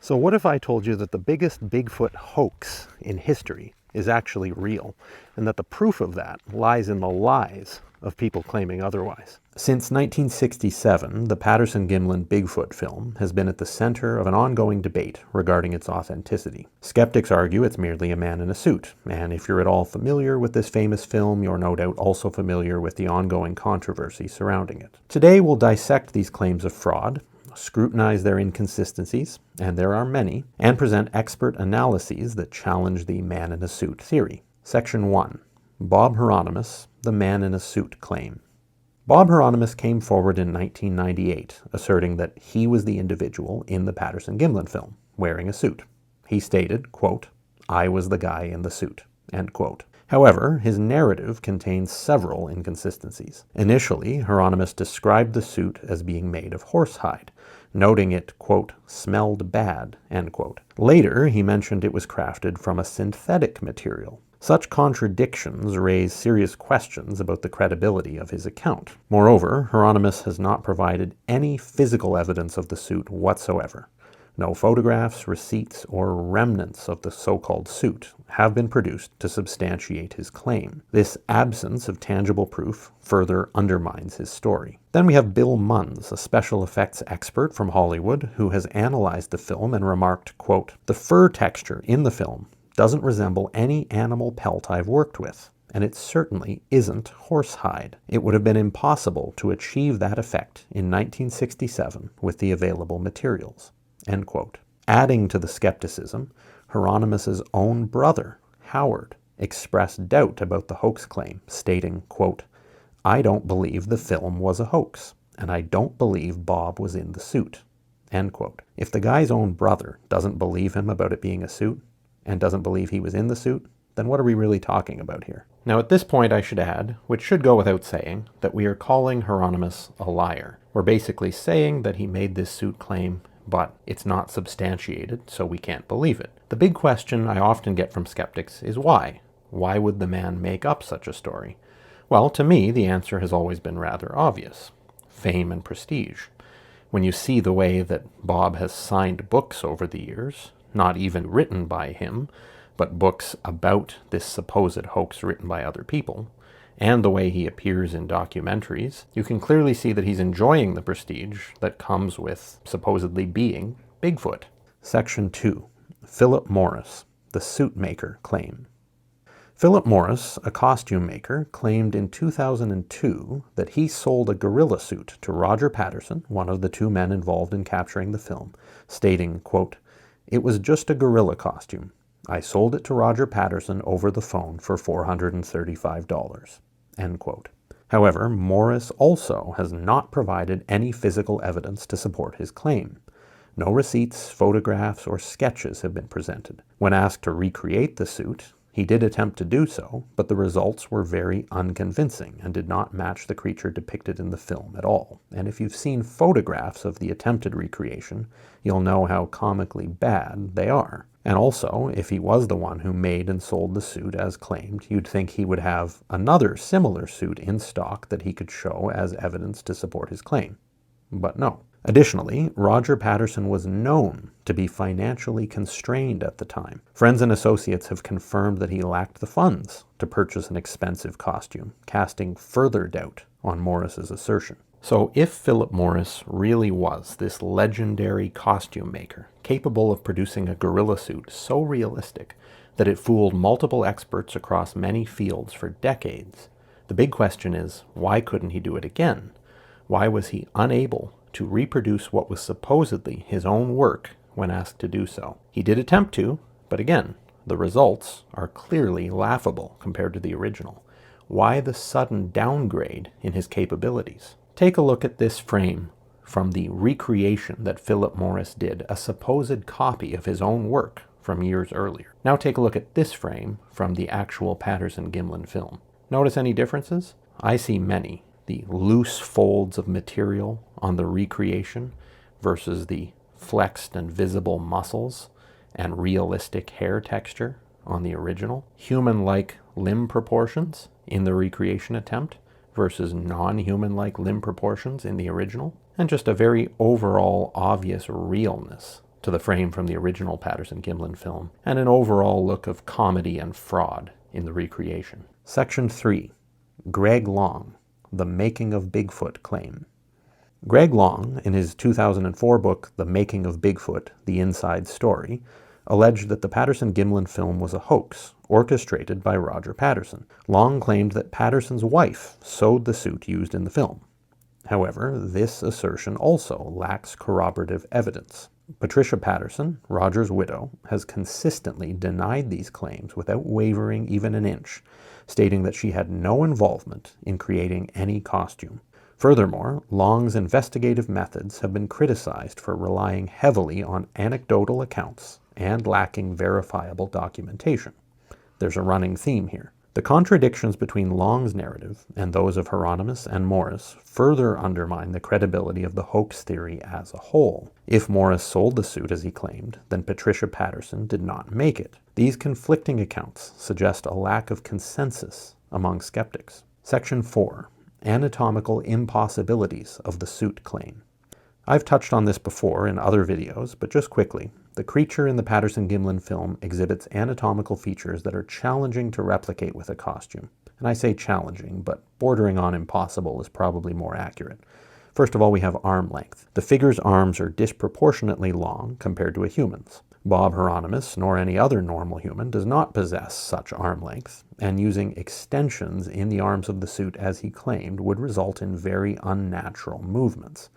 So what if I told you that the biggest Bigfoot hoax in history is actually real, and that the proof of that lies in the lies of people claiming otherwise? Since 1967, the Patterson-Gimlin Bigfoot film has been at the center of an ongoing debate regarding its authenticity. Skeptics argue it's merely a man in a suit, and if you're at all familiar with this famous film, you're no doubt also familiar with the ongoing controversy surrounding it. Today we'll dissect these claims of fraud, scrutinize their inconsistencies, and there are many, and present expert analyses that challenge the man-in-a-suit theory. Section 1. Bob Heironimus, the man-in-a-suit claim. Bob Heironimus came forward in 1998, asserting that he was the individual in the Patterson-Gimlin film, wearing a suit. He stated, quote, "I was the guy in the suit," end quote. However, his narrative contains several inconsistencies. Initially, Heronimus described the suit as being made of horsehide, noting it, quote, "smelled bad," end quote. Later, he mentioned it was crafted from a synthetic material. Such contradictions raise serious questions about the credibility of his account. Moreover, Heronimus has not provided any physical evidence of the suit whatsoever. No photographs, receipts, or remnants of the so-called suit have been produced to substantiate his claim. This absence of tangible proof further undermines his story. Then we have Bill Munns, a special effects expert from Hollywood, who has analyzed the film and remarked, quote, "The fur texture in the film doesn't resemble any animal pelt I've worked with, and it certainly isn't horsehide. It would have been impossible to achieve that effect in 1967 with the available materials." End quote. Adding to the skepticism, Heronimus's own brother, Howard, expressed doubt about the hoax claim, stating, quote, "I don't believe the film was a hoax, and I don't believe Bob was in the suit," end quote. If the guy's own brother doesn't believe him about it being a suit, and doesn't believe he was in the suit, then what are we really talking about here? Now at this point I should add, which should go without saying, that we are calling Heronimus a liar. We're basically saying that he made this suit claim, but it's not substantiated, so we can't believe it. The big question I often get from skeptics is why? Why would the man make up such a story? Well, to me, the answer has always been rather obvious. Fame and prestige. When you see the way that Bob has signed books over the years, not even written by him, but books about this supposed hoax written by other people, and the way he appears in documentaries, you can clearly see that he's enjoying the prestige that comes with supposedly being Bigfoot. Section 2. Philip Morris, the suit maker claim. Philip Morris, a costume maker, claimed in 2002 that he sold a gorilla suit to Roger Patterson, one of the two men involved in capturing the film, stating, quote, "It was just a gorilla costume. I sold it to Roger Patterson over the phone for $435, end quote. However, Morris also has not provided any physical evidence to support his claim. No receipts, photographs, or sketches have been presented. When asked to recreate the suit, he did attempt to do so, but the results were very unconvincing and did not match the creature depicted in the film at all. And if you've seen photographs of the attempted recreation, you'll know how comically bad they are. And also, if he was the one who made and sold the suit as claimed, you'd think he would have another similar suit in stock that he could show as evidence to support his claim. But no. Additionally, Roger Patterson was known to be financially constrained at the time. Friends and associates have confirmed that he lacked the funds to purchase an expensive costume, casting further doubt on Morris's assertion. So if Philip Morris really was this legendary costume maker, capable of producing a gorilla suit so realistic that it fooled multiple experts across many fields for decades, the big question is, why couldn't he do it again? Why was he unable to reproduce what was supposedly his own work when asked to do so? He did attempt to, but again, the results are clearly laughable compared to the original. Why the sudden downgrade in his capabilities? Take a look at this frame from the recreation that Philip Morris did, a supposed copy of his own work from years earlier. Now take a look at this frame from the actual Patterson-Gimlin film. Notice any differences? I see many. The loose folds of material on the recreation versus the flexed and visible muscles and realistic hair texture on the original. Human-like limb proportions in the recreation attempt versus non-human-like limb proportions in the original. And just a very overall obvious realness to the frame from the original Patterson-Gimlin film, and an overall look of comedy and fraud in the recreation. Section 3. Greg Long, The Making of Bigfoot Claim. Greg Long, in his 2004 book, The Making of Bigfoot, The Inside Story, alleged that the Patterson-Gimlin film was a hoax, orchestrated by Roger Patterson. Long claimed that Patterson's wife sewed the suit used in the film. However, this assertion also lacks corroborative evidence. Patricia Patterson, Roger's widow, has consistently denied these claims without wavering even an inch, stating that she had no involvement in creating any costume. Furthermore, Long's investigative methods have been criticized for relying heavily on anecdotal accounts and lacking verifiable documentation. There's a running theme here. The contradictions between Long's narrative and those of Heronimus and Morris further undermine the credibility of the hoax theory as a whole. If Morris sold the suit as he claimed, then Patricia Patterson did not make it. These conflicting accounts suggest a lack of consensus among skeptics. Section 4. Anatomical impossibilities of the suit claim. I've touched on this before in other videos, but just quickly, the creature in the Patterson-Gimlin film exhibits anatomical features that are challenging to replicate with a costume. And I say challenging, but bordering on impossible is probably more accurate. First of all, we have arm length. The figure's arms are disproportionately long compared to a human's. Bob Heironimus, nor any other normal human, does not possess such arm length, and using extensions in the arms of the suit as he claimed would result in very unnatural movements.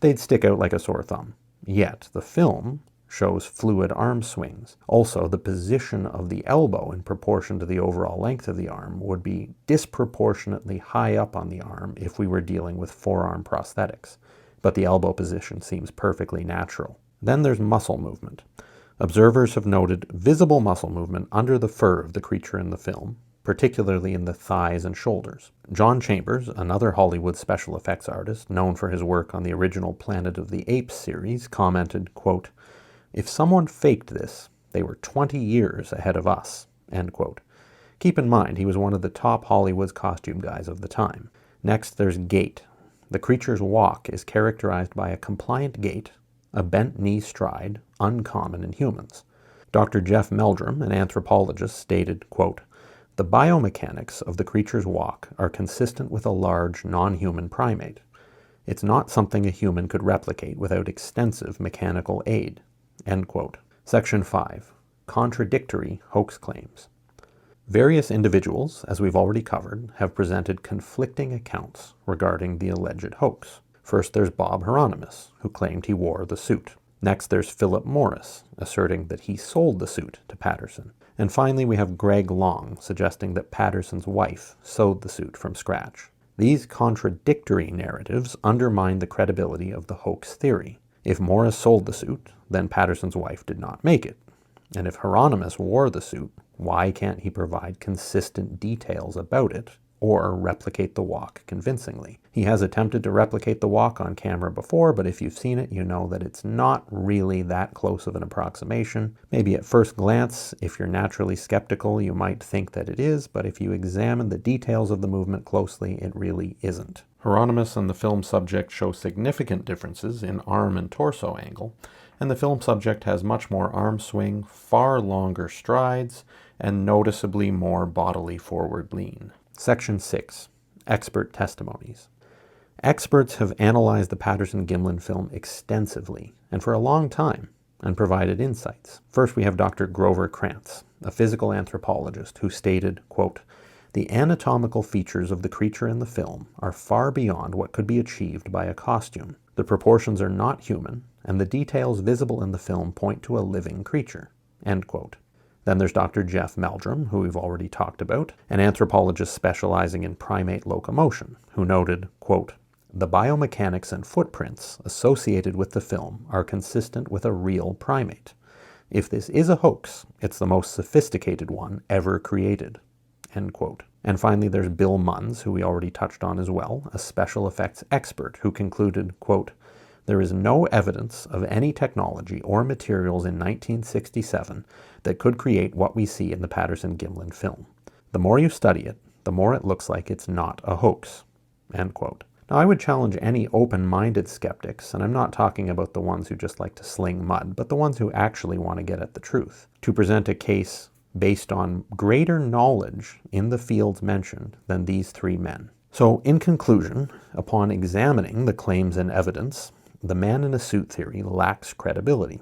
They'd stick out like a sore thumb. Yet, the film shows fluid arm swings. Also, the position of the elbow in proportion to the overall length of the arm would be disproportionately high up on the arm if we were dealing with forearm prosthetics. But the elbow position seems perfectly natural. Then there's muscle movement. Observers have noted visible muscle movement under the fur of the creature in the film, particularly in the thighs and shoulders. John Chambers, another Hollywood special effects artist known for his work on the original Planet of the Apes series, commented, quote, "If someone faked this, they were 20 years ahead of us," end quote. Keep in mind, he was one of the top Hollywood costume guys of the time. Next, there's gait. The creature's walk is characterized by a compliant gait, a bent knee stride, uncommon in humans. Dr. Jeff Meldrum, an anthropologist, stated, quote, "The biomechanics of the creature's walk are consistent with a large non-human primate. It's not something a human could replicate without extensive mechanical aid," end quote. Section 5. Contradictory hoax claims. Various individuals, as we've already covered, have presented conflicting accounts regarding the alleged hoax. First, there's Bob Heironimus, who claimed he wore the suit. Next, there's Philip Morris, asserting that he sold the suit to Patterson. And finally, we have Greg Long, suggesting that Patterson's wife sewed the suit from scratch. These contradictory narratives undermine the credibility of the hoax theory. If Morris sold the suit, then Patterson's wife did not make it. And if Heronimus wore the suit, why can't he provide consistent details about it or replicate the walk convincingly? He has attempted to replicate the walk on camera before, but if you've seen it, you know that it's not really that close of an approximation. Maybe at first glance, if you're naturally skeptical, you might think that it is, but if you examine the details of the movement closely, it really isn't. Heronimus and the film subject show significant differences in arm and torso angle, and the film subject has much more arm swing, far longer strides, and noticeably more bodily forward lean. Section 6. Expert testimonies. Experts have analyzed the Patterson-Gimlin film extensively and for a long time and provided insights. First, we have Dr. Grover Krantz, a physical anthropologist, who stated, quote, "The anatomical features of the creature in the film are far beyond what could be achieved by a costume. The proportions are not human, and the details visible in the film point to a living creature," end quote. Then there's Dr. Jeff Meldrum, who we've already talked about, an anthropologist specializing in primate locomotion, who noted, quote, "The biomechanics and footprints associated with the film are consistent with a real primate. If this is a hoax, it's the most sophisticated one ever created," end quote. And finally, there's Bill Munns, who we already touched on as well, a special effects expert, who concluded, quote, "There is no evidence of any technology or materials in 1967 that could create what we see in the Patterson-Gimlin film. The more you study it, the more it looks like it's not a hoax," end quote. Now, I would challenge any open-minded skeptics, and I'm not talking about the ones who just like to sling mud, but the ones who actually want to get at the truth, to present a case based on greater knowledge in the fields mentioned than these three men. So, in conclusion, upon examining the claims and evidence, the man in a suit theory lacks credibility.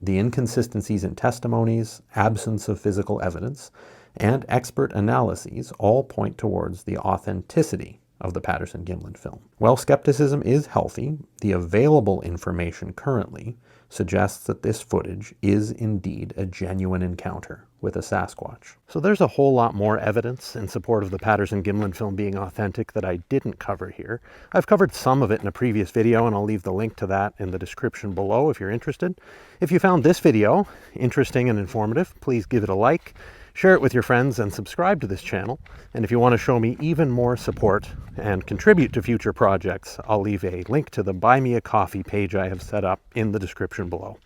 The inconsistencies in testimonies, absence of physical evidence, and expert analyses all point towards the authenticity of the Patterson-Gimlin film. While skepticism is healthy, the available information currently suggests that this footage is indeed a genuine encounter with a Sasquatch. So there's a whole lot more evidence in support of the Patterson-Gimlin film being authentic that I didn't cover here. I've covered some of it in a previous video, and I'll leave the link to that in the description below if you're interested. If you found this video interesting and informative, please give it a like, share it with your friends, and subscribe to this channel. And if you want to show me even more support and contribute to future projects, I'll leave a link to the Buy Me a Coffee page I have set up in the description below.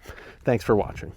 Thanks for watching.